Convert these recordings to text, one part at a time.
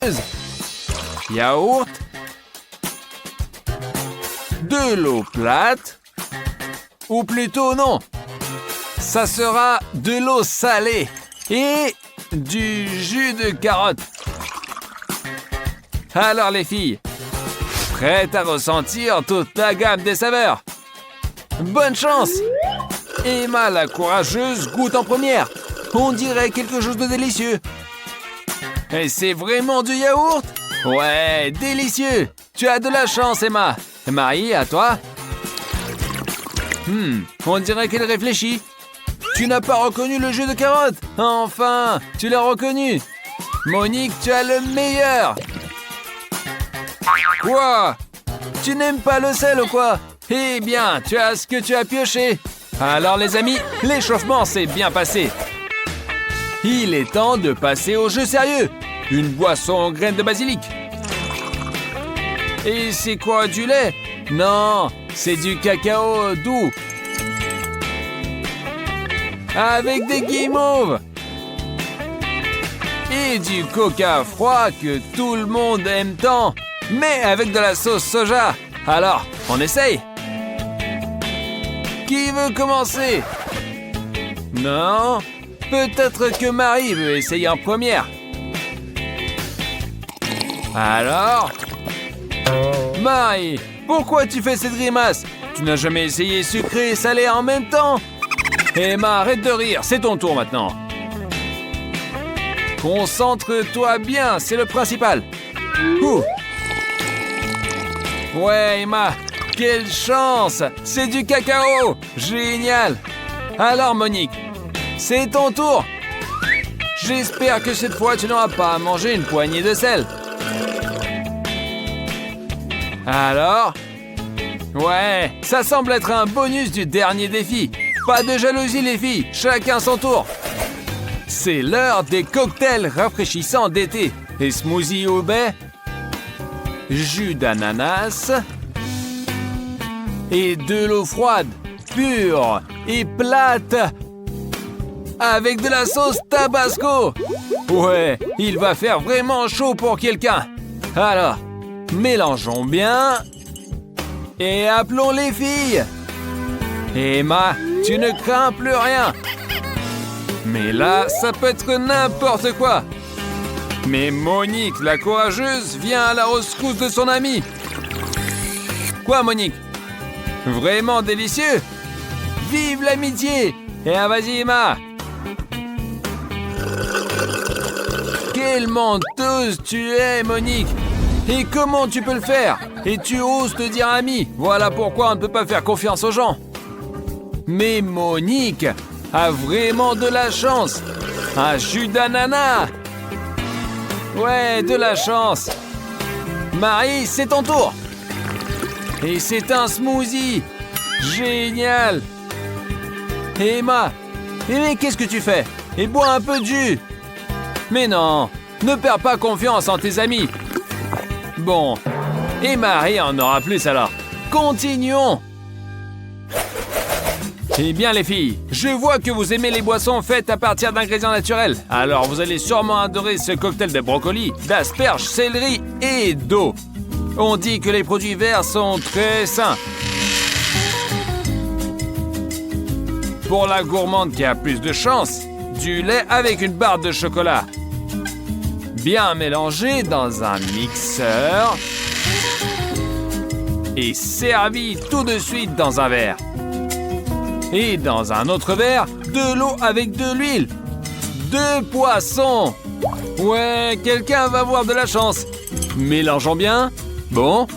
courageuse. Yaourt. De l'eau plate. Ou plutôt non. Ça sera de l'eau salée. Et du jus de carotte. Alors les filles, prêtes à ressentir toute la gamme des saveurs? Bonne chance! Emma la courageuse goûte en première. On dirait quelque chose de délicieux. Et c'est vraiment du yaourt? Ouais, délicieux! Tu as de la chance, Emma. Marie, à toi? On dirait qu'elle réfléchit. Tu n'as pas reconnu le jus de carotte? Enfin, tu l'as reconnu. Monique, tu as le meilleur. Quoi? Tu n'aimes pas le sel ou quoi? Eh bien, tu as ce que tu as pioché. Alors les amis, l'échauffement s'est bien passé. Il est temps de passer au jeu sérieux. Une boisson aux graines de basilic. Et c'est quoi, du lait? Non, c'est du cacao doux. Avec des guimauves. Et du coca froid que tout le monde aime tant. Mais avec de la sauce soja. Alors, on essaye? Qui veut commencer? Non? Peut-être que Marie veut essayer en première. Alors? Marie, pourquoi tu fais cette grimace? Tu n'as jamais essayé sucré et salé en même temps? Emma, arrête de rire, c'est ton tour maintenant. Concentre-toi bien, c'est le principal. Ouh. Ouais, Emma, quelle chance! C'est du cacao! Génial! Alors, Monique, c'est ton tour! J'espère que cette fois, tu n'auras pas à manger une poignée de sel. Alors? Ouais, ça semble être un bonus du dernier défi. Pas de jalousie, les filles, chacun son tour. C'est l'heure des cocktails rafraîchissants d'été. Et smoothies au baies, jus d'ananas et de l'eau froide, pure et plate, avec de la sauce tabasco. Ouais, il va faire vraiment chaud pour quelqu'un. Alors, mélangeons bien et appelons les filles. Emma, tu ne crains plus rien. Mais là, ça peut être n'importe quoi. Mais Monique, la courageuse, vient à la rescousse de son amie. Quoi, Monique? Vraiment délicieux? Vive l'amitié! Et vas-y, Emma! Quelle menteuse tu es, Monique! Et comment tu peux le faire? Et tu oses te dire amie? Voilà pourquoi on ne peut pas faire confiance aux gens. Mais Monique a vraiment de la chance. Un jus d'ananas. Ouais, de la chance. Marie, c'est ton tour. Et c'est un smoothie. Génial. Emma, mais qu'est-ce que tu fais? Et bois un peu de jus. Mais non, ne perds pas confiance en tes amis. Bon, et Marie en aura plus alors. Continuons. Eh bien les filles, je vois que vous aimez les boissons faites à partir d'ingrédients naturels. Alors vous allez sûrement adorer ce cocktail de brocoli, d'asperges, céleri et d'eau. On dit que les produits verts sont très sains. Pour la gourmande qui a plus de chance, du lait avec une barre de chocolat. Bien mélangé dans un mixeur et servi tout de suite dans un verre. Et dans un autre verre, de l'eau avec de l'huile. 2 poissons. Ouais, quelqu'un va avoir de la chance. Mélangeons bien. Bon.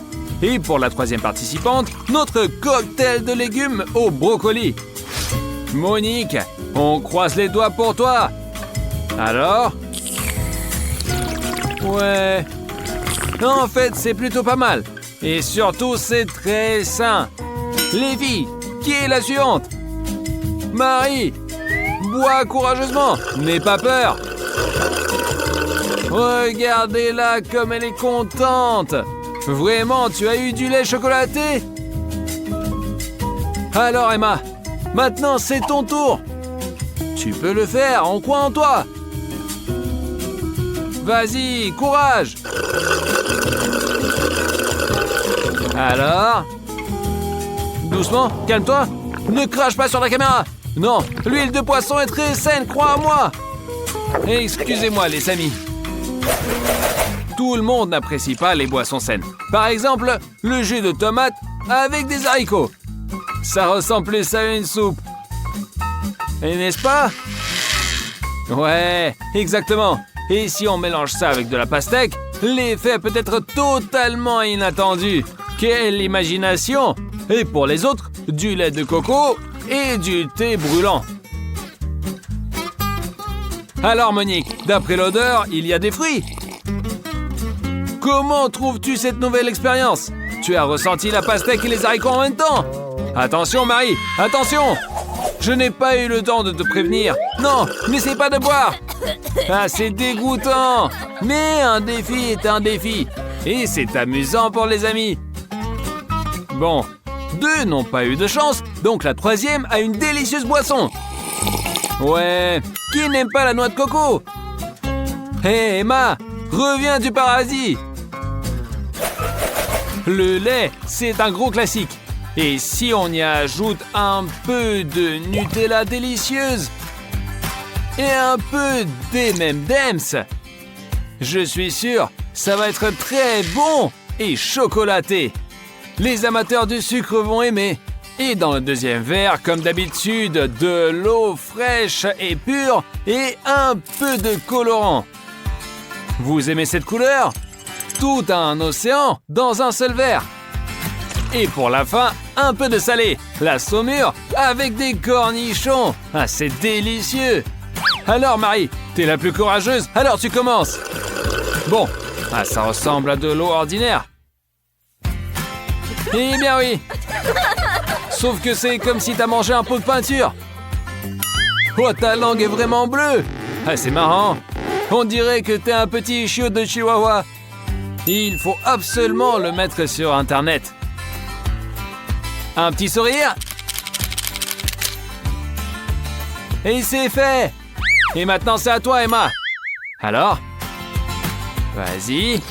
Et pour la 3e participante, notre cocktail de légumes au brocoli. Monique, on croise les doigts pour toi. Alors? Ouais. En fait, c'est plutôt pas mal. Et surtout, c'est très sain. Les filles, qui est la suivante? Marie, bois courageusement, n'aie pas peur. Regardez-la comme elle est contente. Vraiment, tu as eu du lait chocolaté? Alors Emma, maintenant c'est ton tour. Tu peux le faire, on croit en toi. Vas-y, courage. Alors? Doucement, calme-toi. Ne crache pas sur la caméra. Non, l'huile de poisson est très saine, crois-moi. Excusez-moi, les amis. Tout le monde n'apprécie pas les boissons saines. Par exemple, le jus de tomate avec des haricots. Ça ressemble plus à une soupe. Et n'est-ce pas? Ouais, exactement. Et si on mélange ça avec de la pastèque, l'effet peut être totalement inattendu. Quelle imagination! Et pour les autres, du lait de coco et du thé brûlant. Alors Monique, d'après l'odeur, il y a des fruits. Comment trouves-tu cette nouvelle expérience? Tu as ressenti la pastèque et les haricots en même temps? Attention Marie, attention! Je n'ai pas eu le temps de te prévenir. Non, n'essaie pas de boire. Ah, c'est dégoûtant. Mais un défi est un défi. Et c'est amusant pour les amis. Bon, 2 n'ont pas eu de chance, donc la 3e a une délicieuse boisson. Ouais, qui n'aime pas la noix de coco? Hé Emma, reviens du paradis. Le lait, c'est un gros classique. Et si on y ajoute un peu de Nutella délicieuse et un peu d'M&M's, je suis sûr, ça va être très bon et chocolaté. Les amateurs du sucre vont aimer. Et dans le 2e verre, comme d'habitude, de l'eau fraîche et pure et un peu de colorant. Vous aimez cette couleur? Tout un océan dans un seul verre. Et pour la fin, un peu de salé, la saumure avec des cornichons. Ah, c'est délicieux. Alors Marie, t'es la plus courageuse, alors tu commences. Bon, ah, ça ressemble à de l'eau ordinaire. Eh bien oui. Sauf que c'est comme si t'as mangé un pot de peinture. Oh, ta langue est vraiment bleue. Ah, c'est marrant. On dirait que t'es un petit chiot de Chihuahua. Il faut absolument le mettre sur Internet. Un petit sourire. Et c'est fait. Et maintenant, c'est à toi, Emma. Alors? Vas-y.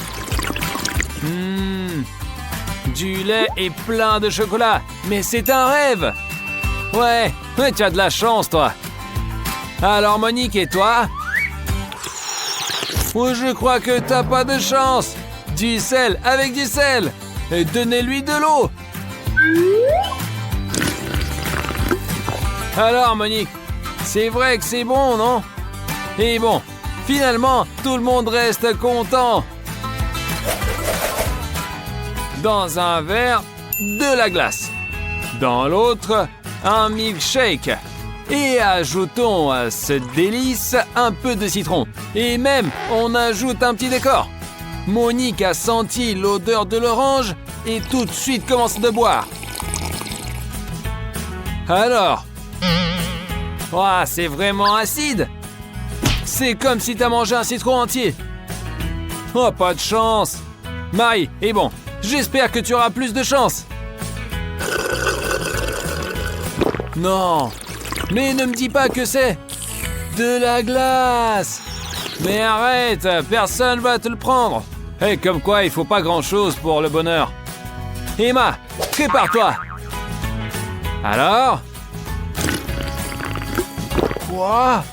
Du lait et plein de chocolat. Mais c'est un rêve. Ouais, tu as de la chance, toi. Alors, Monique, et toi? Oh, je crois que t'as pas de chance. Du sel avec du sel. Et donnez-lui de l'eau. Alors Monique, c'est vrai que c'est bon, non? Et bon, finalement, tout le monde reste content. Dans un verre, de la glace. Dans l'autre, un milkshake. Et ajoutons à ce délice un peu de citron. Et même, on ajoute un petit décor. Monique a senti l'odeur de l'orange et tout de suite commence de boire. Alors? Oh, c'est vraiment acide. C'est comme si t'as mangé un citron entier. Oh, pas de chance. Marie, et bon, j'espère que tu auras plus de chance. Non, mais ne me dis pas que c'est de la glace. Mais arrête, personne va te le prendre. Et comme quoi, il faut pas grand-chose pour le bonheur. Emma, prépare-toi. Alors? Quoi?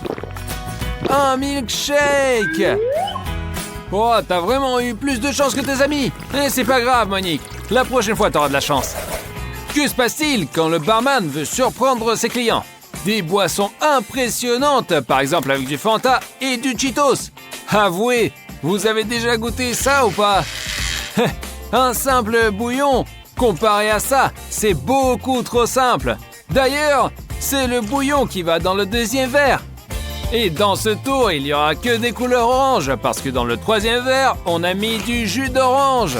Un milkshake! Oh, t'as vraiment eu plus de chance que tes amis. Et c'est pas grave, Monique. La prochaine fois, t'auras de la chance. Que se passe-t-il quand le barman veut surprendre ses clients? Des boissons impressionnantes, par exemple avec du Fanta et du Cheetos. Avouez, vous avez déjà goûté ça ou pas? Un simple bouillon, comparé à ça, c'est beaucoup trop simple. D'ailleurs, c'est le bouillon qui va dans le 2e verre. Et dans ce tour, il n'y aura que des couleurs orange, parce que dans le 3e verre, on a mis du jus d'orange.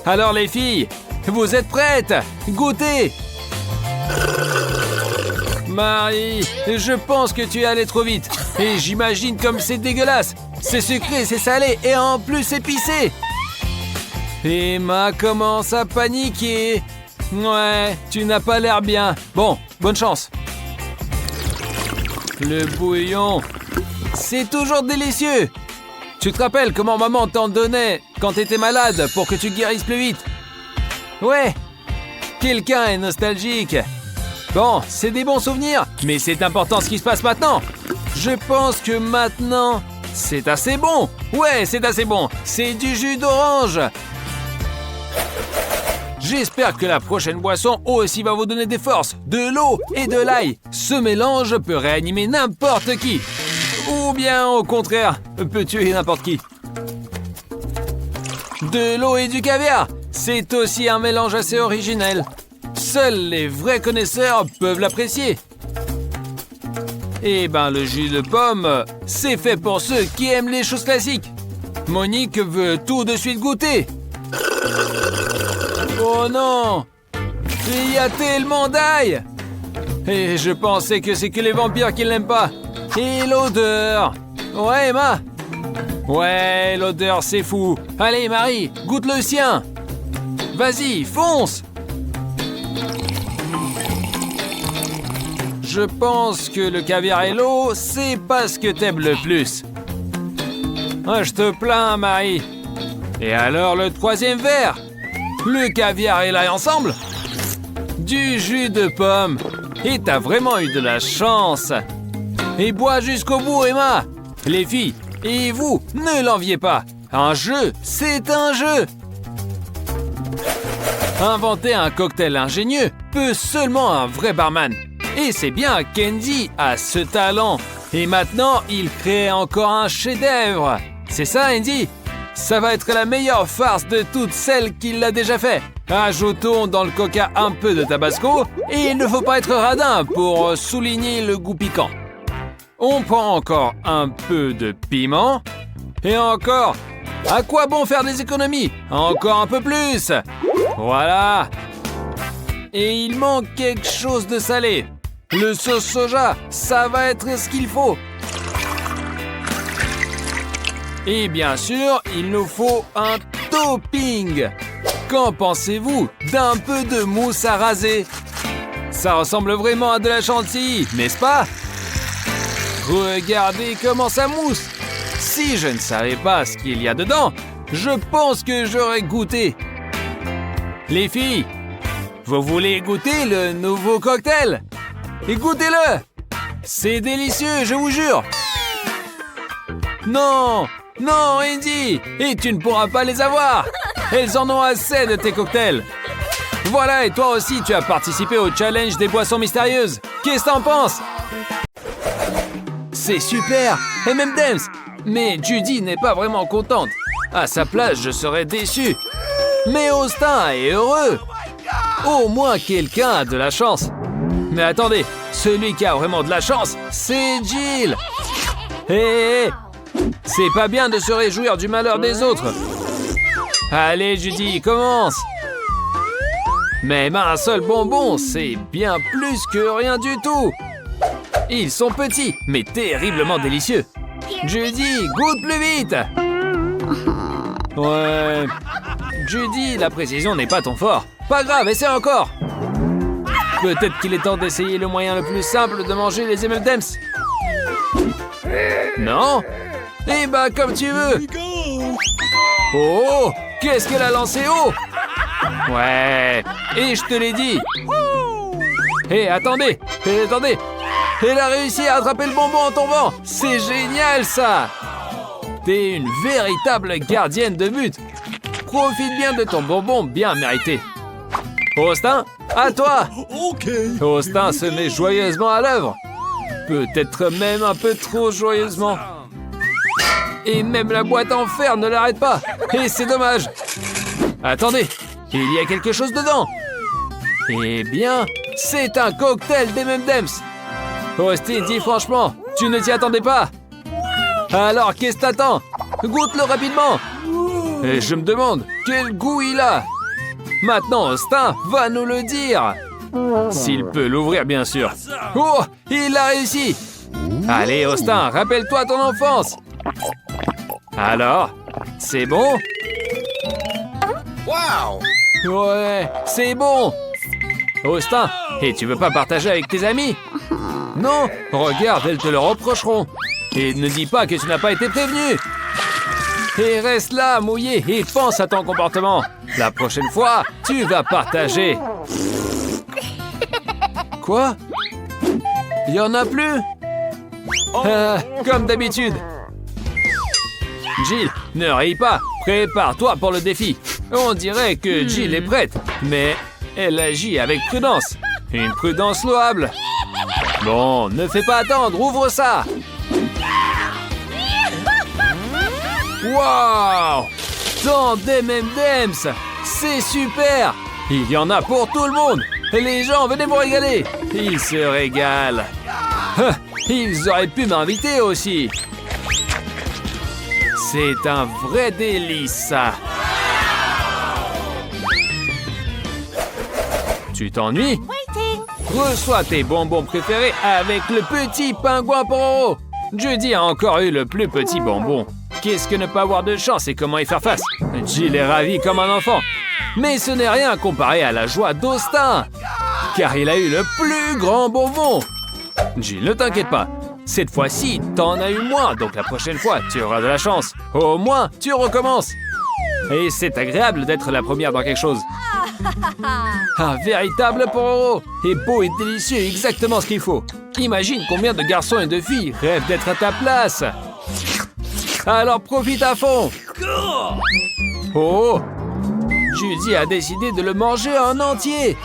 Alors les filles, vous êtes prêtes? Goûtez! Marie, je pense que tu es allée trop vite. Et j'imagine comme c'est dégueulasse. C'est sucré, c'est salé et en plus épicé. Emma commence à paniquer. Ouais, tu n'as pas l'air bien. Bon, bonne chance. Le bouillon, c'est toujours délicieux. Tu te rappelles comment maman t'en donnait quand t'étais malade pour que tu guérisses plus vite? Ouais, quelqu'un est nostalgique. Bon, c'est des bons souvenirs, mais c'est important ce qui se passe maintenant. Je pense que maintenant, c'est assez bon. Ouais, c'est assez bon. C'est du jus d'orange. J'espère que la prochaine boisson aussi va vous donner des forces, de l'eau et de l'ail. Ce mélange peut réanimer n'importe qui. Ou bien, au contraire, peut tuer n'importe qui. De l'eau et du caviar, c'est aussi un mélange assez originel. Seuls les vrais connaisseurs peuvent l'apprécier. Eh ben, le jus de pomme, c'est fait pour ceux qui aiment les choses classiques. Monique veut tout de suite goûter. Oh non! Il y a tellement d'ail! Et je pensais que c'est que les vampires qui l'aiment pas. Et l'odeur! Ouais, Emma? Ouais, l'odeur, c'est fou. Allez, Marie, goûte le sien. Vas-y, fonce! Je pense que le caviar et l'eau, c'est pas ce que t'aimes le plus. Ah, je te plains, Marie. Et alors, le troisième verre? Le caviar et l'ail ensemble? Du jus de pomme. Et t'as vraiment eu de la chance. Et bois jusqu'au bout, Emma. Les filles, et vous, ne l'enviez pas. Un jeu, c'est un jeu. Inventer un cocktail ingénieux peut seulement un vrai barman. Et c'est bien qu'Andy a ce talent. Et maintenant, il crée encore un chef-d'œuvre. C'est ça, Andy? Ça va être la meilleure farce de toutes celles qu'il a déjà fait. Ajoutons dans le coca un peu de tabasco et il ne faut pas être radin pour souligner le goût piquant. On prend encore un peu de piment et encore. À quoi bon faire des économies? Encore un peu plus. Voilà. Et il manque quelque chose de salé. Le sauce soja, ça va être ce qu'il faut. Et bien sûr, il nous faut un topping. Qu'en pensez-vous d'un peu de mousse à raser? Ça ressemble vraiment à de la chantilly, n'est-ce pas? Regardez comment ça mousse. Si je ne savais pas ce qu'il y a dedans, je pense que j'aurais goûté. Les filles, vous voulez goûter le nouveau cocktail? Et goûtez-le! C'est délicieux, je vous jure! Non! Non, Andy! Et tu ne pourras pas les avoir! Elles en ont assez de tes cocktails! Voilà, et toi aussi, tu as participé au challenge des boissons mystérieuses! Qu'est-ce que t'en penses? C'est super! M&M's! Mais Judy n'est pas vraiment contente. À sa place, je serais déçu. Mais Austin est heureux! Au moins quelqu'un a de la chance. Mais attendez, celui qui a vraiment de la chance, c'est Jill. Hé, c'est pas bien de se réjouir du malheur des autres. Allez, Judy, commence. Mais un seul bonbon, c'est bien plus que rien du tout. Ils sont petits, mais terriblement délicieux. Judy, goûte plus vite. Ouais. Judy, la précision n'est pas ton fort. Pas grave, essaie encore. Peut-être qu'il est temps d'essayer le moyen le plus simple de manger les M&M's. Non? Eh ben, comme tu veux. Oh, qu'est-ce qu'elle a lancé haut? Ouais, et je te l'ai dit. Hé, attendez, attendez. Elle a réussi à attraper le bonbon en tombant. C'est génial, ça. T'es une véritable gardienne de but. Profite bien de ton bonbon bien mérité. Austin, à toi! Austin se met joyeusement à l'œuvre. Peut-être même un peu trop joyeusement. Et même la boîte en fer ne l'arrête pas. Et c'est dommage. Attendez, il y a quelque chose dedans. Eh bien, c'est un cocktail d'M&M's. Austin, dis franchement, tu ne t'y attendais pas? Alors, qu'est-ce que t'attends? Goûte-le rapidement. Et je me demande, quel goût il a? Maintenant, Austin va nous le dire. S'il peut l'ouvrir, bien sûr. Oh, il a réussi. Allez, Austin, rappelle-toi ton enfance. Alors, c'est bon? Ouais, c'est bon. Austin, et tu veux pas partager avec tes amis? Non, regarde, elles te le reprocheront. Et ne dis pas que tu n'as pas été prévenu. Et reste là, mouillé, et pense à ton comportement. La prochaine fois, tu vas partager. Quoi? Il y en a plus? Comme d'habitude. Jill, ne ris pas. Prépare-toi pour le défi. On dirait que Jill est prête, mais elle agit avec prudence. Une prudence louable. Bon, ne fais pas attendre, ouvre ça. Waouh! Tant d'M&M's! C'est super! Il y en a pour tout le monde! Les gens, venez vous régaler! Ils se régalent! Ils auraient pu m'inviter aussi! C'est un vrai délice, ça! Tu t'ennuies? Reçois tes bonbons préférés avec le petit pingouin Pororo! Judy a encore eu le plus petit bonbon. Qu'est-ce que ne pas avoir de chance et comment y faire face? Jill est ravie comme un enfant. Mais ce n'est rien comparé à la joie d'Austin, car il a eu le plus grand bonbon. Jill, ne t'inquiète pas. Cette fois-ci, t'en as eu moins, donc la prochaine fois, tu auras de la chance. Au moins, tu recommences. Et c'est agréable d'être la première dans quelque chose. Un véritable Pororo. Et beau et délicieux, exactement ce qu'il faut. Imagine combien de garçons et de filles rêvent d'être à ta place. Alors profite à fond. Oh! Judy a décidé de le manger en entier.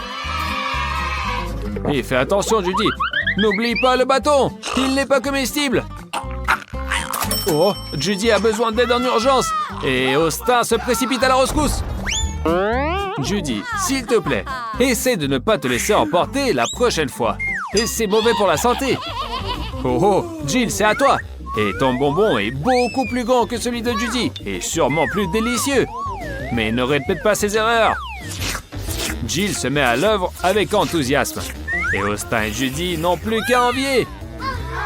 Et fais attention, Judy. N'oublie pas le bâton. Il n'est pas comestible. Oh, Judy a besoin d'aide en urgence. Et Austin se précipite à la rescousse. Judy, s'il te plaît, essaie de ne pas te laisser emporter la prochaine fois. Et c'est mauvais pour la santé. Oh oh, Jill, c'est à toi. Et ton bonbon est beaucoup plus grand que celui de Judy, et sûrement plus délicieux. Mais ne répète pas ses erreurs. Jill se met à l'œuvre avec enthousiasme. Et Austin et Judy n'ont plus qu'à envier.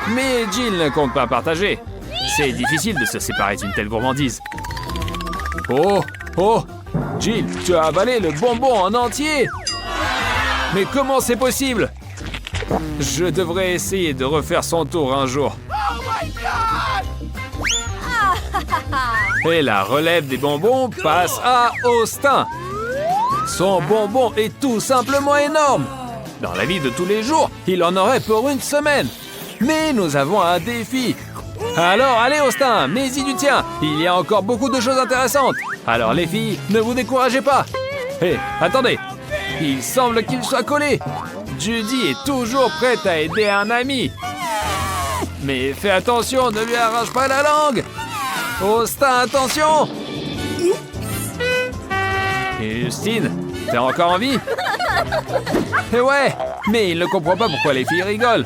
Mais Jill ne compte pas partager. C'est difficile de se séparer d'une telle gourmandise. Oh, oh, Jill, tu as avalé le bonbon en entier. Mais comment c'est possible? Je devrais essayer de refaire son tour un jour. Et la relève des bonbons passe à Austin. Son bonbon est tout simplement énorme. Dans la vie de tous les jours, il en aurait pour une semaine. Mais nous avons un défi. Alors, allez Austin, mets-y du tien. Il y a encore beaucoup de choses intéressantes. Alors les filles, ne vous découragez pas. Hé, attendez. Il semble qu'il soit collé. Judy est toujours prête à aider un ami. Mais fais attention, ne lui arrache pas la langue. Austin, attention. Et Justine, t'as encore envie? Eh ouais, mais il ne comprend pas pourquoi les filles rigolent.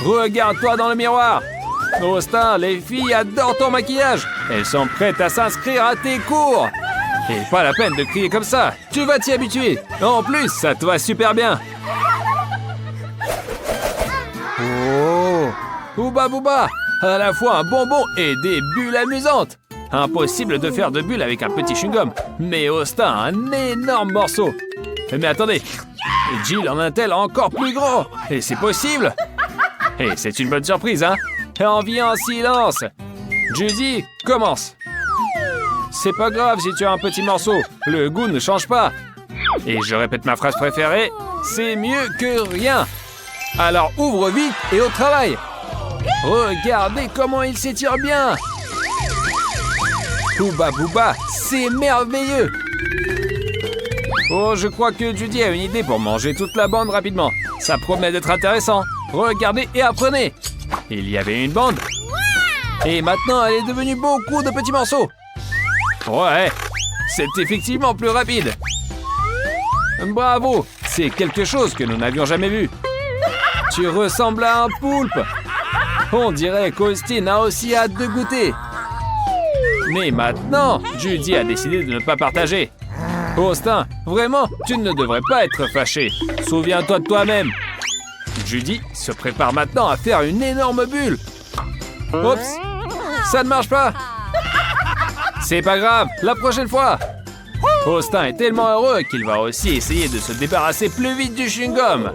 Regarde-toi dans le miroir. Austin, les filles adorent ton maquillage. Elles sont prêtes à s'inscrire à tes cours. Et pas la peine de crier comme ça. Tu vas t'y habituer. En plus, ça te va super bien. Oh, Ouba Booba, à la fois un bonbon et des bulles amusantes. Impossible de faire de bulles avec un petit chewing-gum. Mais Austin a un énorme morceau. Mais attendez, Jill en a-t-elle encore plus grand? Et c'est possible? Et c'est une bonne surprise, hein? Envie en silence. Judy, commence. C'est pas grave si tu as un petit morceau. Le goût ne change pas. Et je répète ma phrase préférée. C'est mieux que rien. Alors ouvre vite et au travail. Regardez comment il s'étire bien. Ouba Booba, c'est merveilleux. Oh, je crois que Judy a une idée pour manger toute la bande rapidement. Ça promet d'être intéressant. Regardez et apprenez. Il y avait une bande. Et maintenant, elle est devenue beaucoup de petits morceaux. Ouais, c'est effectivement plus rapide. Bravo, c'est quelque chose que nous n'avions jamais vu. Tu ressembles à un poulpe. On dirait qu'Austin a aussi hâte de goûter. Mais maintenant, Judy a décidé de ne pas partager. Austin, vraiment, tu ne devrais pas être fâché. Souviens-toi de toi-même. Judy se prépare maintenant à faire une énorme bulle. Oups, ça ne marche pas. C'est pas grave, la prochaine fois. Austin est tellement heureux qu'il va aussi essayer de se débarrasser plus vite du chewing-gum.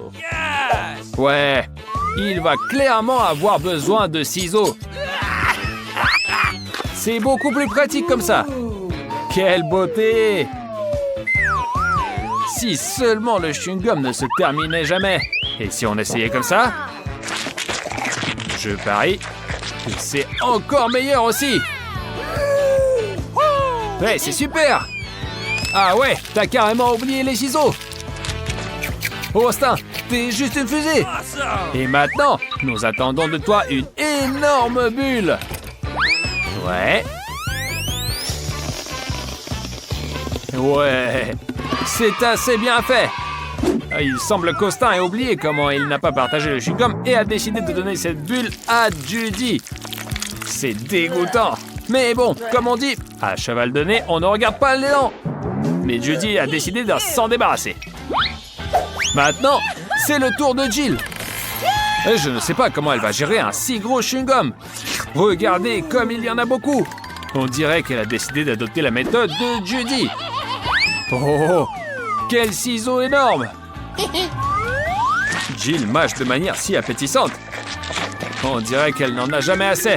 Ouais, il va clairement avoir besoin de ciseaux. C'est beaucoup plus pratique comme ça. Quelle beauté! Si seulement le chewing-gum ne se terminait jamais. Et si on essayait comme ça? Je parie que c'est encore meilleur aussi. Ouais, c'est super! Ah ouais, t'as carrément oublié les ciseaux. Austin, t'es juste une fusée. Et maintenant, nous attendons de toi une énorme bulle. Ouais. Ouais, c'est assez bien fait. Il semble qu'Austin ait oublié comment il n'a pas partagé le chewing-gum et a décidé de donner cette bulle à Judy. C'est dégoûtant. Mais bon, comme on dit, à cheval de nez, on ne regarde pas l'élan. Mais Judy a décidé de s'en débarrasser. Maintenant, c'est le tour de Jill. Et je ne sais pas comment elle va gérer un si gros chewing-gum. Regardez comme il y en a beaucoup. On dirait qu'elle a décidé d'adopter la méthode de Judy. Oh, quel ciseau énorme! Jill mâche de manière si appétissante. On dirait qu'elle n'en a jamais assez.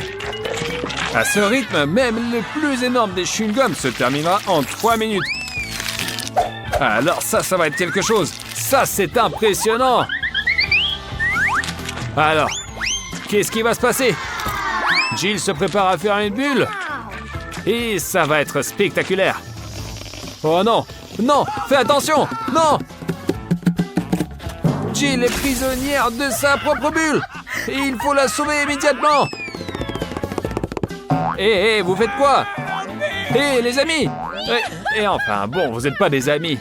À ce rythme, même le plus énorme des chewing-gums se terminera en 3 minutes. Alors ça va être quelque chose. Ça, c'est impressionnant. Alors, qu'est-ce qui va se passer? Jill se prépare à faire une bulle. Et ça va être spectaculaire. Oh non! Non! Fais attention! Non! Jill est prisonnière de sa propre bulle! Et il faut la sauver immédiatement! Hé, vous faites quoi? Hé, les amis! Et enfin, bon, vous n'êtes pas des amis.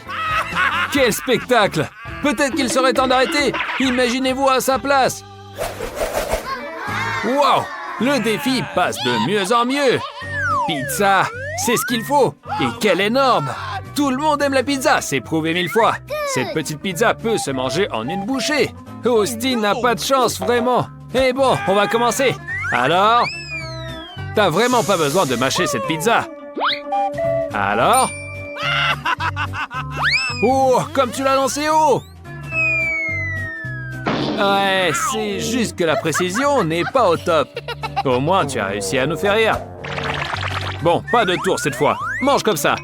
Quel spectacle! Peut-être qu'il serait temps d'arrêter! Imaginez-vous à sa place! Wow! Le défi passe de mieux en mieux! Pizza, c'est ce qu'il faut! Et quelle énorme! Tout le monde aime la pizza, c'est prouvé 1000 fois! Cette petite pizza peut se manger en une bouchée! Austin n'a pas de chance, vraiment! Et bon, on va commencer! Alors? T'as vraiment pas besoin de mâcher cette pizza! Alors? Oh, comme tu l'as lancé haut! Ouais, c'est juste que la précision n'est pas au top. Au moins, tu as réussi à nous faire rire. Bon, pas de tour cette fois. Mange comme ça.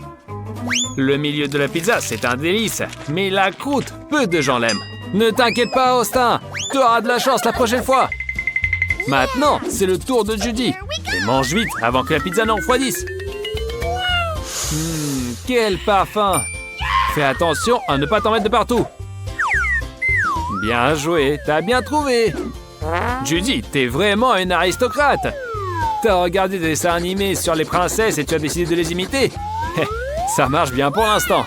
Le milieu de la pizza, c'est un délice. Mais la croûte, peu de gens l'aiment. Ne t'inquiète pas, Austin. Tu auras de la chance la prochaine fois. Maintenant, c'est le tour de Judy. Et mange vite avant que la pizza ne refroidisse. Quel parfum! Fais attention à ne pas t'en mettre de partout. Bien joué, t'as bien trouvé. Judy, t'es vraiment une aristocrate. T'as regardé des dessins animés sur les princesses et tu as décidé de les imiter. Ça marche bien pour l'instant.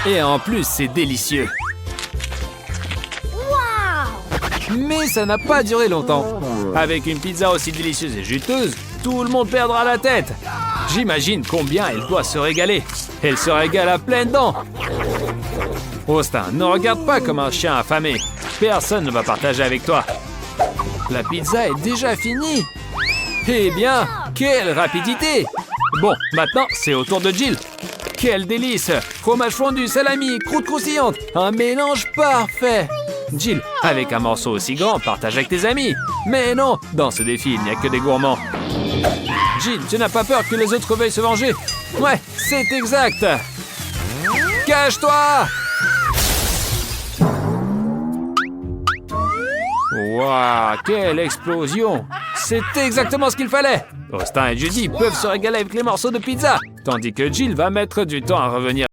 Et en plus, c'est délicieux. Mais ça n'a pas duré longtemps. Avec une pizza aussi délicieuse et juteuse, tout le monde perdra la tête. J'imagine combien elle doit se régaler. Elle se régale à pleines dents. Austin, ne regarde pas comme un chien affamé. Personne ne va partager avec toi. La pizza est déjà finie. Eh bien, quelle rapidité! Bon, maintenant, c'est au tour de Jill. Quel délice! Fromage fondu, salami, croûte croustillante. Un mélange parfait. Jill, avec un morceau aussi grand, partage avec tes amis. Mais non, dans ce défi, il n'y a que des gourmands. Jill, tu n'as pas peur que les autres veuillent se venger? Ouais, c'est exact. Cache-toi! Waouh, quelle explosion! C'est exactement ce qu'il fallait! Austin et Judy peuvent se régaler avec les morceaux de pizza, tandis que Jill va mettre du temps à revenir.